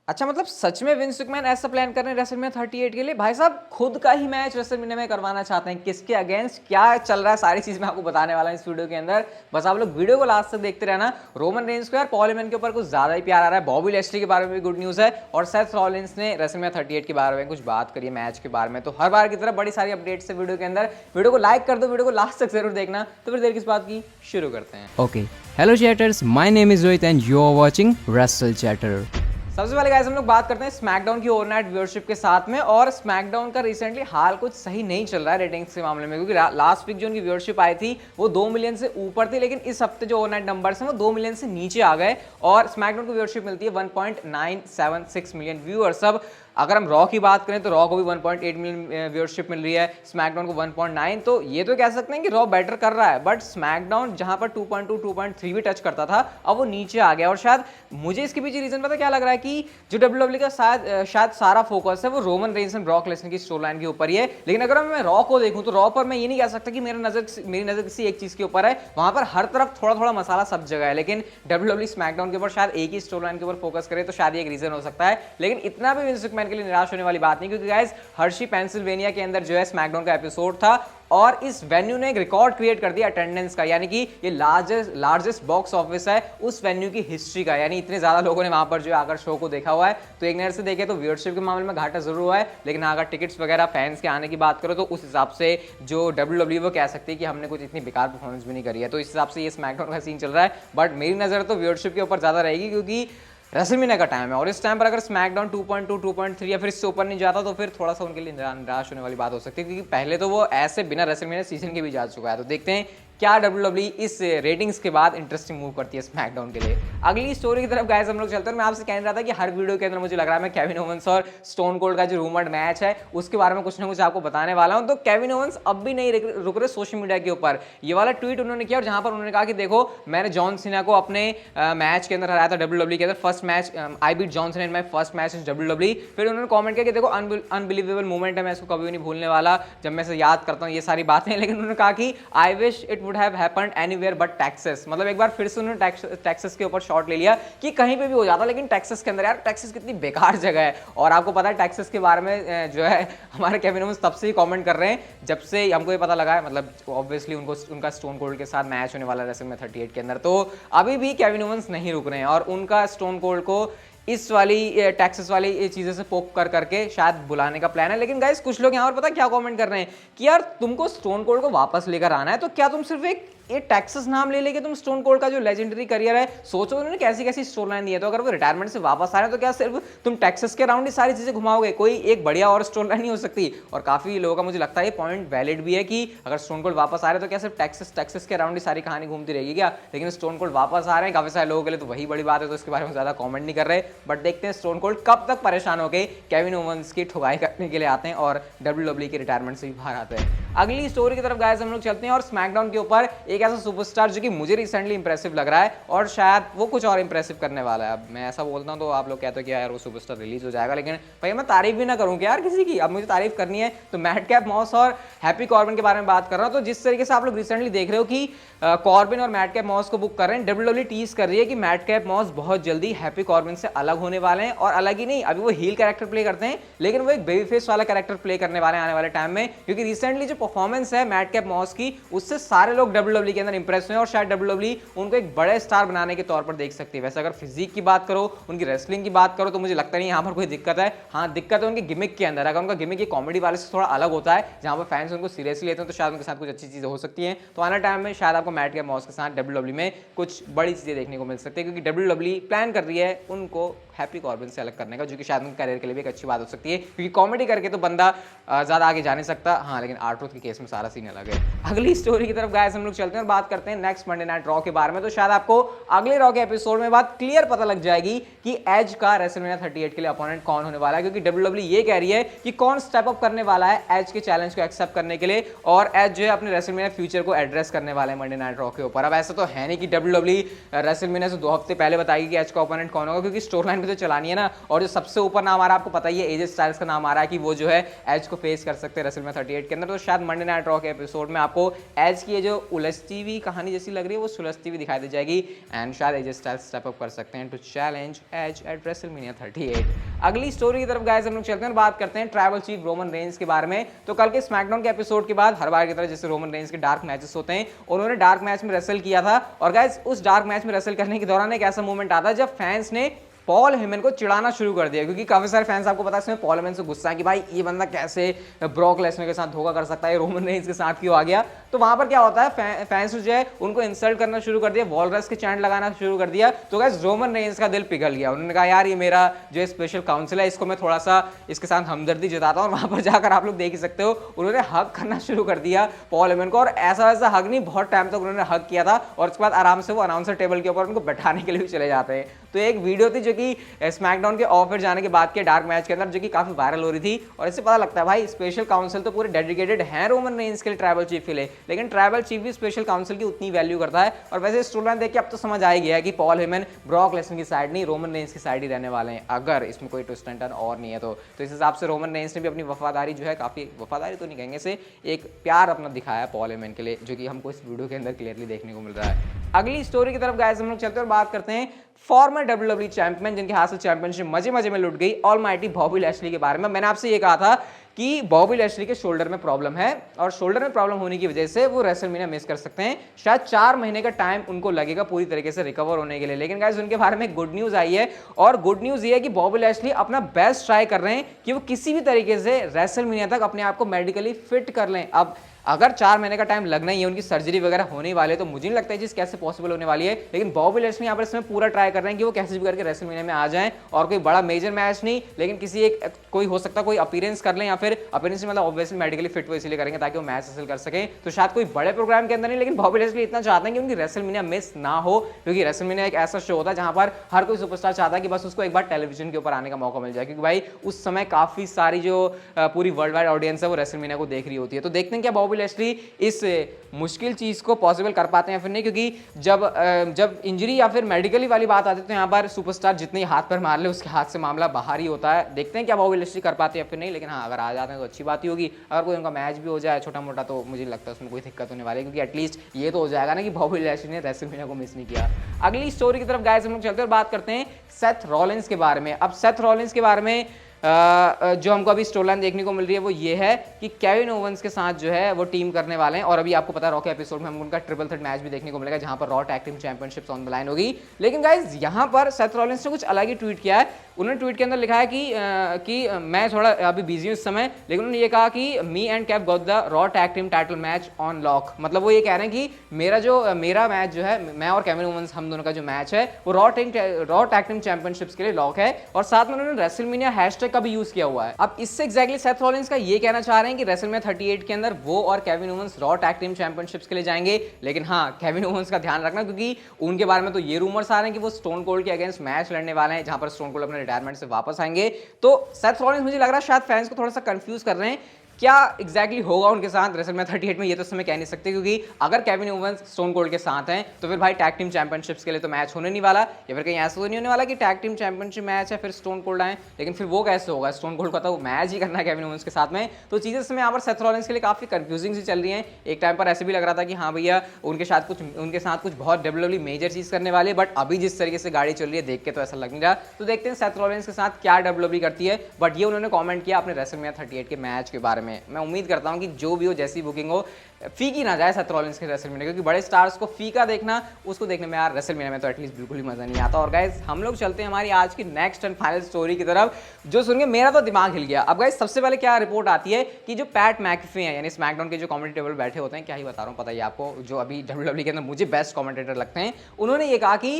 अच्छा, मतलब सच में विंस मैकमैन ऐसा प्लान कर रहे हैं रेसलमेनिया 38 के लिए? भाई साहब खुद का ही मैच रेसलमेनिया में करवाना चाहते हैं। किसके अगेंस्ट क्या चल रहा है, सारी चीज मैं आपको बताने वाला हूं इस वीडियो के अंदर। बस आप लोग वीडियो को लास्ट तक देखते रहना। रोमन रेंज को यार पॉल हेमन के ऊपर कुछ ज्यादा ही प्यार आ रहा है। बॉबी लेस्ट्री के बारे में भी गुड न्यूज है और सेथ रॉलिंस ने रेसलमेनिया 38 के बारे में कुछ बात करी है मैच के बारे में। तो हर बार की तरह बड़ी सारी अपडेट्स है वीडियो के अंदर। वीडियो को लाइक कर दो, वीडियो को लास्ट तक जरूर देखना। तो फिर देर किस बात की, शुरू करते हैं। Okay. Hello chatters, my name is Rohit and you are watching Wrestle Chatter. सबसे पहले गाइस हम लोग बात करते हैं स्मैकडाउन की ओवरनाइट व्यूअरशिप के साथ में। और स्मैकडाउन का रिसेंटली हाल कुछ सही नहीं चल रहा है रेटिंग्स के मामले में, क्योंकि लास्ट वीक जो उनकी व्यूअरशिप आई थी वो 2 मिलियन से ऊपर थी, लेकिन इस हफ्ते जो ओवरनाइट नंबर्स हैं वो 2 मिलियन से नीचे आ गए और स्मैकडाउन को व्यूअरशिप मिलती है 1.976 मिलियन व्यूअर्स। अब अगर हम रॉ की बात करें तो रॉ को भी 1.8 मिलियन व्यूअरशिप मिल रही है, स्मैकडाउन को 1.9। तो ये तो कह सकते हैं कि रॉ बेटर कर रहा है, बट स्मैकडाउन जहां पर 2.2 2.3 भी टच करता था अब वो नीचे आ गया। और शायद मुझे इसके पीछे रीजन पता क्या लग रहा है कि जो डब्ल्यूडब्ल्यूई का शायद सारा फोकस है वो Roman Reigns and Brock Lesnar की स्टोरी लाइन के ऊपर ही है। लेकिन अगर मैं रॉ को देखूं तो रॉ पर मैं ये नहीं कह सकता कि मेरी नजर किसी एक चीज के ऊपर है। वहां पर हर तरफ थोड़ा थोड़ा मसाला सब जगह है, लेकिन डब्ल्यूडब्ल्यूई स्मैकडाउन के ऊपर शायद एक ही स्टोरी लाइन के ऊपर फोकस करे तो शायद एक रीजन हो सकता है। लेकिन इतना भी विंस मैकमैन के लिए निराश होने वाली बात नहीं, क्योंकि गाइस हर्शी पेंसिल्वेनिया के अंदर जो है स्मैकडाउन का एपिसोड था और इस वेन्यू ने एक रिकॉर्ड क्रिएट कर दिया अटेंडेंस का, यानी कि ये लार्जेस्ट बॉक्स ऑफिस है उस वेन्यू की हिस्ट्री का। यानी इतने ज्यादा लोगों ने वहां पर जो आकर शो को देखा हुआ है। तो एक नजर से देखे तो व्यूअरशिप के मामले में घाटा जरूर हुआ है, लेकिन अगर टिकट्स वगैरह फैंस के आने की बात करो तो उस हिसाब से जो डब्ल्यूडब्ल्यूई वो कह सकती है कि हमने कुछ इतनी बेकार परफॉर्मेंस भी नहीं करी है। तो इस हिसाब से ये स्मैकडाउन का सीन चल रहा है, बट मेरी नजर तो व्यूअरशिप के ऊपर ज्यादा रहेगी, क्योंकि रेसलमेनिया का टाइम है और इस टाइम पर अगर स्मैकडाउन 2.2 2.3 या फिर इससे ऊपर नहीं जाता तो फिर थोड़ा सा उनके लिए निराश होने वाली बात हो सकती है, क्योंकि पहले तो वो ऐसे बिना रेसलमेनिया सीजन के भी जा चुका है। तो देखते हैं क्या डब्ल्यूडब्ल्यूई इस रेटिंग्स के बाद इंटरेस्टिंग मूव करती है स्मैकडाउन के लिए। अगली स्टोरी की तरफ गाइस हम लोग चलते हैं। मैं आपसे कहना रहा था कि हर वीडियो के अंदर मुझे लग रहा है मैं केविन ओवेंस और स्टोन कोल्ड का जो रूमर्ड मैच है उसके बारे में कुछ ना कुछ आपको बताने वाला हूं। तो केविन ओवेंस अब भी नहीं रुक रहे सोशल मीडिया के ऊपर। ये वाला ट्वीट उन्होंने किया और जहां पर उन्होंने कहा कि देखो मैंने जॉन सीना को अपने मैच के अंदर हराया था डब्ल्यूडब्ल्यूई के अंदर, first match I beat John Cena in my first match in WWE. फिर उन्होंने कमेंट किया कि देखो अनबिलीवेबल मोमेंट है, मैं इसको कभी नहीं भूलने वाला जब मैं इसे याद करता हूं, ये सारी बातें। लेकिन उन्होंने कहा कि I wish it would have happened anywhere but Texas. मतलब एक बार फिर से उन्होंने टेक्सास के ऊपर शॉट ले लिया कि कहीं पे भी हो जाता, लेकिन टेक्सास के अंदर, यार टेक्सास कितनी बेकार जगह है। और आपको पता है टेक्सास के बारे में जो है हमारे केविन ओवेंस तब से ही कमेंट कर रहे हैं जब से हमको ये पता लगा है, मतलब ऑब्वियसली उनका स्टोन कोल्ड के साथ मैच होने वाला है रेसलमेनिया 38 के अंदर। तो अभी भी केविन ओवेंस नहीं रुक रहे हैं और उनका स्टोन कोल्ड को इस वाली टेक्सास वाली चीजें से पोक करके शायद बुलाने का प्लान है। लेकिन गाइस कुछ लोग यहाँ पर पता क्या कमेंट कर रहे हैं कि यार तुमको स्टोन कोल्ड को वापस लेकर आना है तो क्या तुम सिर्फ एक ये टेक्सास नाम ले लेके तुम स्टोन कोल्ड का जो लेजेंडरी करियर है, सोचो उन्होंने कैसी कैसी स्टोरी लाइन दी है। तो अगर वो रिटायरमेंट से वापस आ रहे हैं तो क्या सिर्फ तुम टेक्सास के अराउंड ही सारी चीजें घुमाओगे? कोई एक बढ़िया और स्टोरी लाइन नहीं हो सकती? और काफी लोगों का मुझे लगता है ये पॉइंट वैलिड भी है कि अगर स्टोन कोल्ड वापस आ रहे हैं तो क्या सिर्फ टेक्सास के अराउंड ही सारी कहानी घूमती रहेगी क्या? लेकिन स्टोन कोल्ड वापस आ रहे हैं काफी सारे लोगों के लिए तो वही बड़ी बात है, तो इसके बारे में ज्यादा कॉमेंट नहीं कर रहे। बट देखते हैं स्टोन कोल्ड कब तक परेशान होकर केविन ओवेंस की ठुकाई करने के लिए आते हैं और डब्ल्यूडब्ल्यूई के रिटायरमेंट से भी बाहर आते हैं। अगली स्टोरी की तरफ गाइस हम लोग चलते हैं और स्मैकडाउन के ऊपर एक ऐसा सुपरस्टार जो कि मुझे रिसेंटली इंप्रेसिव लग रहा है और शायद वो कुछ और इंप्रेसिव करने वाला है। अब मैं ऐसा बोलता हूं तो आप लोग कहते हो कि यार वो सुपरस्टार रिलीज हो जाएगा, लेकिन भाई मैं तारीफ भी ना करूं कि यार किसी की, अब मुझे तारीफ करनी है तो मैडकैप मॉस और हैप्पी कॉर्बिन के बारे में बात कर रहा हूं। तो जिस तरीके से आप लोग रिसेंटली देख रहे हो कि कॉर्बिन और मैडकैप मॉस को बुक कर रहे हैं, डब्ल्यूडब्ल्यूई टीज कर रही है कि मैडकैप मॉस बहुत जल्दी हैप्पी कॉर्बिन से अलग होने वाले हैं। और अलग ही नहीं, अभी वो हील कैरेक्टर प्ले करते हैं लेकिन वो एक बेबी फेस वाला कैरेक्टर प्ले करने वाले आने वाले टाइम में, क्योंकि रिसेंटली जो परफॉर्मेंस है मैडकैप मॉस की उससे सारे लोग डब्ल्यूडब्ल्यूई के अंदर इंप्रेस हुए और शायद डब्ल्यूडब्ल्यूई उनको एक बड़े स्टार बनाने के तौर पर देख सकती है। वैसे अगर फिजिक की बात करो, उनकी रेसलिंग की बात करो तो मुझे लगता नहीं यहाँ पर कोई दिक्कत है। हाँ दिक्कत है उनके गिमिक के अंदर। अगर उनका गिमिक कॉमेडी वाले से थोड़ा अलग होता है जहाँ पर फैंस उनको सीरियसली लेते हैं तो शायद उनके साथ कुछ अच्छी चीजें हो सकती हैं। तो आने टाइम में शायद आपको मैडकैप मॉस के साथ डब्ल्यूडब्ल्यूई में कुछ बड़ी चीजें देखने को मिल सकती है, क्योंकि डब्ल्यूडब्ल्यूई प्लान कर रही है उनको हैप्पी कॉर्बिन से अलग करने का, जो कि शायद उनके करियर के लिए भी एक अच्छी बात हो सकती है, क्योंकि कॉमेडी करके तो बंदा ज्यादा आगे जा नहीं सकता। हाँ लेकिन आर्ट्रूथ के केस में सारा सीन अलग है। अगली स्टोरी की तरफ गाइस हम लोग चलते हैं और बात करते हैं नेक्स्ट मंडे नाइट रॉ के बारे में। तो शायद आपको अगले रॉ के एपिसोड में बात क्लियर पता लग जाएगी कि एज का रेसलमेनिया 38 के लिए अपोनेंट कौन होने वाला है, क्योंकि डब्ल्यूडब्ल्यूई ये कह रही है कि कौन स्टेप अप करने वाला है एज के चैलेंज को एक्सेप्ट करने के लिए और एज जो है अपने रेसलमेनिया फ्यूचर को एड्रेस करने वाला है मंडे नाइट रॉ के ऊपर। अब ऐसा तो है नहीं कि डब्ल्यूडब्ल्यूई रेसलमेनिया से 2 हफ्ते पहले बताएगी कि एज का ओपोनेंट कौन होगा, क्योंकि स्टोरी लाइन तो चलानी है ना। और जो सबसे ऊपर नाम आ रहा है आपको पता ही है, एजे स्टाइल्स का नाम आ रहा है कि वो जो है एज को फेस कर सकते हैं रेसलमेनिया 38 के अंदर। तो शायद मंडे नाइट रॉ के एपिसोड में आपको एज की ये जो उलझती हुई कहानी जैसी लग रही है वो सुलझती हुई दिखाई दे जाएगी एंड शायद एजे स्टाइल्स स्टेप अप कर सकते हैं to challenge Edge at WrestleMania 38। अगली स्टोरी की तरफ गाइस हम लोग चलते हैं, बात करते हैं ट्राइबल चीफ रोमन रेंस के बारे में। तो कल के स्मैकडाउन के एपिसोड के बाद हर बार की तरह जैसे रोमन रेंस के डार्क मैचेस होते हैं, उन्होंने डार्क मैच में रेसल किया था। और गाइस उस डार्क मैच में रेसल करने के दौरान एक ऐसा मोमेंट आता है जब फैंस ने पॉल हेमन को चिढ़ाना शुरू कर दिया, क्योंकि काफी सारे फैंस आपको पता है इसमें पॉल हेमन से गुस्सा है कि भाई ये बंदा कैसे ब्रॉक लेसनर के साथ धोखा कर सकता है, रोमन रेंस के साथ क्यों आ गया। तो वहां पर क्या होता है, फैंस जो है उनको इंसल्ट करना शुरू कर दिया, वॉलरस के चैंट लगाना शुरू कर दिया। तो गाइस रोमन रेंस का दिल पिघल गया, उन्होंने कहा यार ये मेरा जो स्पेशल काउंसिल है इसको मैं थोड़ा सा इसके साथ हमदर्दी जताता हूँ। और वहां पर जाकर आप लोग देख ही सकते हो उन्होंने हक करना शुरू कर दिया पॉल हेमन को, और ऐसा वैसा हक नहीं, बहुत टाइम तक उन्होंने हक किया था। और उसके बाद आराम से वो अनाउंसर टेबल के ऊपर उनको बैठाने के लिए भी चले जाते हैं। तो एक वीडियो थी जो कि स्मैकडाउन के ऑफ एयर जाने के बाद के डार्क मैच के अंदर जो कि काफी वायरल हो रही थी, और इससे पता लगता है भाई स्पेशल काउंसिल तो पूरे डेडिकेटेड है रोमन रेंस के लिए ट्राइबल चीफ के लिए, लेकिन ट्राइबल चीफ भी स्पेशल काउंसिल की उतनी वैल्यू करता है। और वैसे स्टोरी लाइन देख के अब तो समझ आ ही गया कि पॉल हेमन ब्रॉक लेसनर की साइड नहीं, रोमन रेंस की साइड ही रहने वाले हैं, अगर इसमें कोई ट्विस्ट एंड टर्न और नहीं है तो इस हिसाब से रोमन रेंस ने भी अपनी वफादारी जो है, काफी वफादारी तो नहीं कहेंगे से, एक प्यार अपना दिखाया पॉल हेमन के लिए, जो कि हमको इस वीडियो के अंदर क्लियरली देखने को मिल रहा है। अगली स्टोरी की तरफ गाइस हम लोग चलते हैं और बात करते हैं फॉर्मर डब्ल्यूडब्ल्यूई चैंपियन जिनके हाथ से चैंपियनशिप मजे मजे में लुट गई, ऑलमाइटी बॉबी लैशली के बारे में। मैंने आपसे ये कहा था कि बॉबी लैशली के शोल्डर में प्रॉब्लम है, और शोल्डर में प्रॉब्लम होने की वजह से वो रेसलमेनिया मिस कर सकते हैं। शायद 4 महीने का टाइम उनको लगेगा पूरी तरीके से रिकवर होने के लिए। लेकिन गाइस उनके बारे में गुड न्यूज आई है, और गुड न्यूज ये है कि बॉबी लैशली अपना बेस्ट ट्राई कर रहे हैं कि वो किसी भी तरीके से रेसलमेनिया तक अपने आप को मेडिकली फिट कर लें। अब अगर 4 महीने का टाइम लगना ही है, उनकी सर्जरी वगैरह होने वाली है, तो मुझे नहीं लगता है चीज कैसे पॉसिबल होने वाली है। लेकिन बॉबी लैशली यहाँ पर इसमें पूरा ट्राई कर रहे हैं कि वो कैसे भी करके रेसलमेनिया में आ जाएं, और कोई बड़ा मेजर मैच नहीं, लेकिन किसी एक कोई हो सकता है कोई अपीयरेंस कर लें, या फिर अपीयरेंस मतलब ऑब्वियसली मेडिकली फिट वो इसलिए करेंगे ताकि वो मैच हासिल कर सके। तो शायद कोई बड़े प्रोग्राम के अंदर नहीं, लेकिन बॉबी लैशली इतना चाहते हैं कि उनकी रेसलमेनिया मिस ना हो, क्योंकि रेसलमेनिया एक ऐसा शो होता है जहां पर हर कोई सुपरस्टार चाहता है कि बस उसको एक बार टेलीविजन के ऊपर आने का मौका मिल जाए, क्योंकि भाई उस समय काफी सारी जो पूरी वर्ल्ड वाइड ऑडियंस है वो रेसलमेनिया को देख रही होती है। तो देखते हैं क्या बॉबी लैशली इस मुश्किल चीज को पॉसिबल कर पाते हैं फिर नहीं, क्योंकि जब इंजरी या फिर मेडिकली वाली बात आती है तो यहाँ पर सुपरस्टार जितने हाथ पर मार ले उसके हाथ से मामला बाहर ही होता है। देखते हैं क्या बॉबी लैशली कर पाते हैं फिर नहीं, लेकिन हाँ अगर आ जाते हैं तो अच्छी बात ही होगी। अगर कोई उनका मैच भी हो जाए छोटा मोटा तो मुझे लगता है उसमें कोई दिक्कत होने वाली है, क्योंकि एटलीस्ट ये तो हो जाएगा ना कि बॉबी लैशली ने रेसलमेनिया को मिस नहीं किया। अगली स्टोरी की तरफ गाइस हम लोग चलते हैं और बात करते हैं सेथ रॉलिंस के बारे में। अब सेथ रॉलिंस के बारे में जो हमको अभी स्टोरी लाइन देखने को मिल रही है वो ये है कि केविन ओवंस के साथ जो है वो टीम करने वाले हैं, और अभी आपको पता है रॉ के एपिसोड में हमको उनका ट्रिपल थ्रेट मैच भी देखने को मिलेगा जहां पर raw tag team championships on the line होगी। लेकिन गाइस यहां पर सेथ रॉलिंस ने कुछ अलग ही ट्वीट किया है। उन्होंने ट्वीट के अंदर लिखा है कि मैं थोड़ा अभी बिजी हूं इस समय, लेकिन उन्होंने ये कहा कि me and cap got the raw tag team title match on lock. मतलब वो ये कह रहे हैं कि मेरा मैच जो है, मैं और केविन ओवंस हम दोनों का जो मैच है वो रॉ टैग टीम चैंपियनशिप्स के लिए लॉक है, और साथ में उन्होंने रेसलमेनिया हैशटैग का भी यूज किया हुआ है। अब इससे एग्जैक्टली सेथ रॉलिंस का ये कहना चाह रहे हैं कि रेसलमेनिया 38 के अंदर वो और Kevin Owens Raw tag team championships के लिए जाएंगे। लेकिन हाँ केविन ओवंस का ध्यान रखना, क्योंकि उनके बारे में तो ये रूमर्स आ रहे हैं कि वो स्टोन कोल्ड के अगेंस्ट मैच लड़ने वाले हैं, जहां पर स्टोन कोल्ड अपने रिटायरमेंट से वापस आएंगे। तो सेथ रॉलिंस मुझे लग रहा है शायद फैंस को थोड़ा सा कंफ्यूज कर रहे हैं क्या एग्जैक्टली होगा उनके साथ रेसलमेनिया 38 में, ये तो समय कह नहीं सकते, क्योंकि अगर केविन ओवंस स्टोन कोल्ड के साथ हैं तो फिर भाई टैग टीम चैंपियनशिप्स के लिए तो मैच होने नहीं वाला, या फिर कहीं ऐसा तो नहीं होने वाला कि टैग टीम चैंपियनशिप मैच है फिर स्टोन कोल्ड आए। लेकिन फिर वो कैसे होगा, स्टोन कोल्ड का तो मैच ही करना है केविन ओवंस के साथ में। तो चीजें समय यहाँ पर सेथ रॉलिंस के लिए काफी कंफ्यूजिंग सी चल रही है। एक टाइम पर ऐसे भी लग रहा था कि हाँ भैया उनके साथ कुछ बहुत डब्ल्यूडब्ल्यूई मेजर चीज करने वाले, बट अभी जिस तरीके से गाड़ी चल रही है देख के तो ऐसा लग नहीं रहा। तो देखते हैं सेथ रॉलिंस के साथ क्या डब्ल्यूडब्ल्यूई करती है। बट ये उन्होंने कॉमेंट किया अपने रेसलमेनिया 38 के मैच के बारे में। मैं उम्मीद करता हूं कि जो भी हो, जैसी बुकिंग हो, फीकी ना जाए सेथ रॉलिंस के रेसलमेनिया, क्योंकि बड़े स्टार्स को फीका देखना, उसको देखने में यार रेसलमेनिया में तो एटलीस्ट बिल्कुल ही मजा नहीं आता। और गाइस हम लोग चलते हैं हमारी आज की नेक्स्ट एंड फाइनल स्टोरी की तरफ, जो सुन के मेरा तो दिमाग हिल गया। अब गाइस सबसे पहले क्या रिपोर्ट आती है कि जो पैट मैकेफी है, यानी स्मैकडाउन के जो कमेंटेटर टेबल बैठे होते हैं, क्या ही बता रहा हूँ पता ही आपको, जो अभी डब्ल्यूडब्ल्यूई के अंदर मुझे बेस्ट कमेंटेटर लगते हैं, उन्होंने ये कहा कि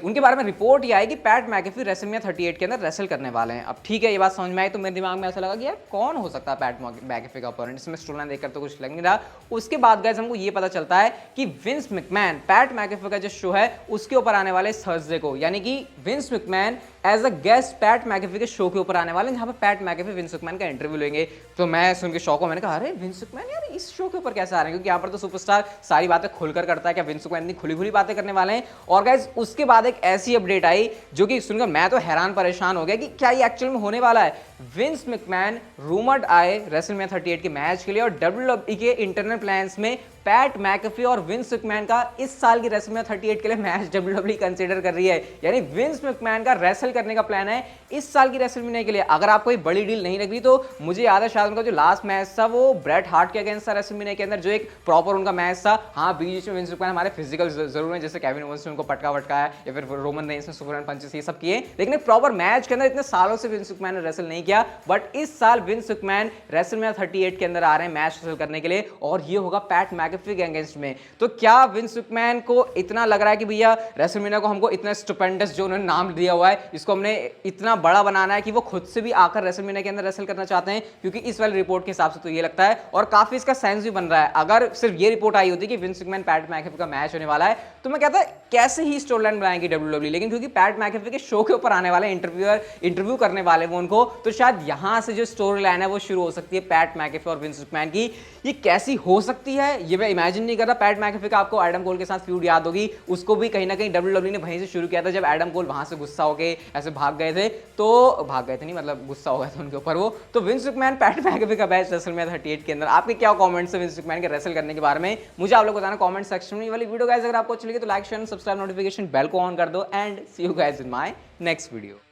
उनके बारे में रिपोर्ट ये आई कि पैट मैकेफी रेसलमेनिया 38 के अंदर रेसल करने वाले हैं। अब ठीक है, ये बात समझ में आई तो मेरे दिमाग में ऐसा लगा कि यार कौन हो सकता है पैट पैट मैकेफे का ओपोनेंट। इसमें स्टोरी लाइन देखकर तो कुछ लग नहीं रहा। उसके बाद गाइस हमको ये पता चलता है कि विंस मैकमैन पैट मैकेफे का जो शो है उसके ऊपर आने वाले थर्सडे को, यानी कि Vince McMahon as a guest Pat McAfee के शो के ऊपर आने वाले हैं, जहां पे पैट मैकेफे विंस मैकमैन का इंटरव्यू लेंगे। तो मैं सुन के शौक हूं, मैंने कहा अरे विंस मैकमैन यार इस शो के ऊपर कैसे आ रहे हैं, क्योंकि यहाँ पर तो सुपरस्टार सारी बातें खुलकर करता है, क्या विंस मैकमैन इतनी खुली खुली बातें करने वाले हैं। और गाइस उसके बाद एक ऐसी अपडेट आई जो कि सुनकर मैं तो हैरान परेशान हो गया कि क्या ये एक्चुअल में होने वाला है। विंस मैकमैन रूमर्ड आए रेसलमेनिया 38 के मैच के लिए और WWE के इंटरनल प्लान्स में पैट मैकेफे और विंस मैकमैन का इस साल की रेसलमेनिया 38 के लिए मैच WWE कंसीडर कर रही है। यानी विंस मैकमैन का रेसल करने का प्लान है इस साल की रेसलमेनिया के लिए। अगर आपको कोई बड़ी डील नहीं लग रही तो मुझे याद है शायद उनका जो लास्ट मैच था वो ब्रेट हार्ट के अगेंस्ट था रेसलमेनिया के अंदर, जो एक प्रॉपर उनका मैच था। हाँ बीच में विंस मैकमैन हमारे फिजिकल जरूर है, जैसे केविन ओवेंस ने उनको पटका वटकाया या फिर रोमन रेंस ने सुपरमैन पंचेस ये सब किए, लेकिन एक प्रॉपर मैच के अंदर इतने सालों से विंस मैकमैन ने रेसल नहीं किया। बट इस साल विंस मैकमैन रेसलमेनिया 38 के अंदर आ रहे हैं मैच रेसल करने के लिए और ये होगा पैट मैकेफे के अगेंस्ट में। तो क्या विंस मैकमैन को इतना लग रहा है कि भैया रेसलमेनिया को हमको इतना स्टुपेंडस जो उन्होंने नाम दिया हुआ है इसको हमने इतना बड़ा बनाना है कि वो खुद से भी आकर रेसलमेनिया के अंदर रेसल करना चाहते हैं, क्योंकि इस वाली रिपोर्ट के हिसाब से तो ये लगता है और काफी इसका सेंस भी बन रहा है। अगर सिर्फ ये रिपोर्ट आई होती कि विंस मैकमैन पैट मैकेफे का मैच होने वाला है तो मैं कहता कैसे ही स्टोरी लाइन बनाएंगे WWE, लेकिन क्योंकि पैट मैकेफे के शो के ऊपर आने वाले इंटरव्यू करने वाले वो उनको, तो शायद यहां से जो स्टोरी लाइन है वो शुरू हो सकती है पैट मैकेफे और विंस मैकमैन की। ये कैसी हो सकती है ये मैं इमेजिन नहीं कर रहा। पैट मैकेफे का आपको एडम कोल के साथ फ्यूड याद होगी, उसको भी कहीं ना कहीं WWE ने वहीं से शुरू किया था जब एडम कोल वहां से गुस्सा होके ऐसे भाग गए थे, तो भाग गए थे नहीं मतलब गुस्सा हो गया था उनके ऊपर वो। तो विंस मैकमैन पैट मैकेफे का मैच रेसलमेनिया 38 के अंदर, आपके क्या कमेंट्स है विंस मैकमैन के रेसल करने के बारे में मुझे आप लोग बताना कमेंट सेक्शन में। ये वाली वीडियो गाइस अगर आपको अच्छी लगी तो like share subscribe notification bell को ऑन कर दो and see you guys in my next video.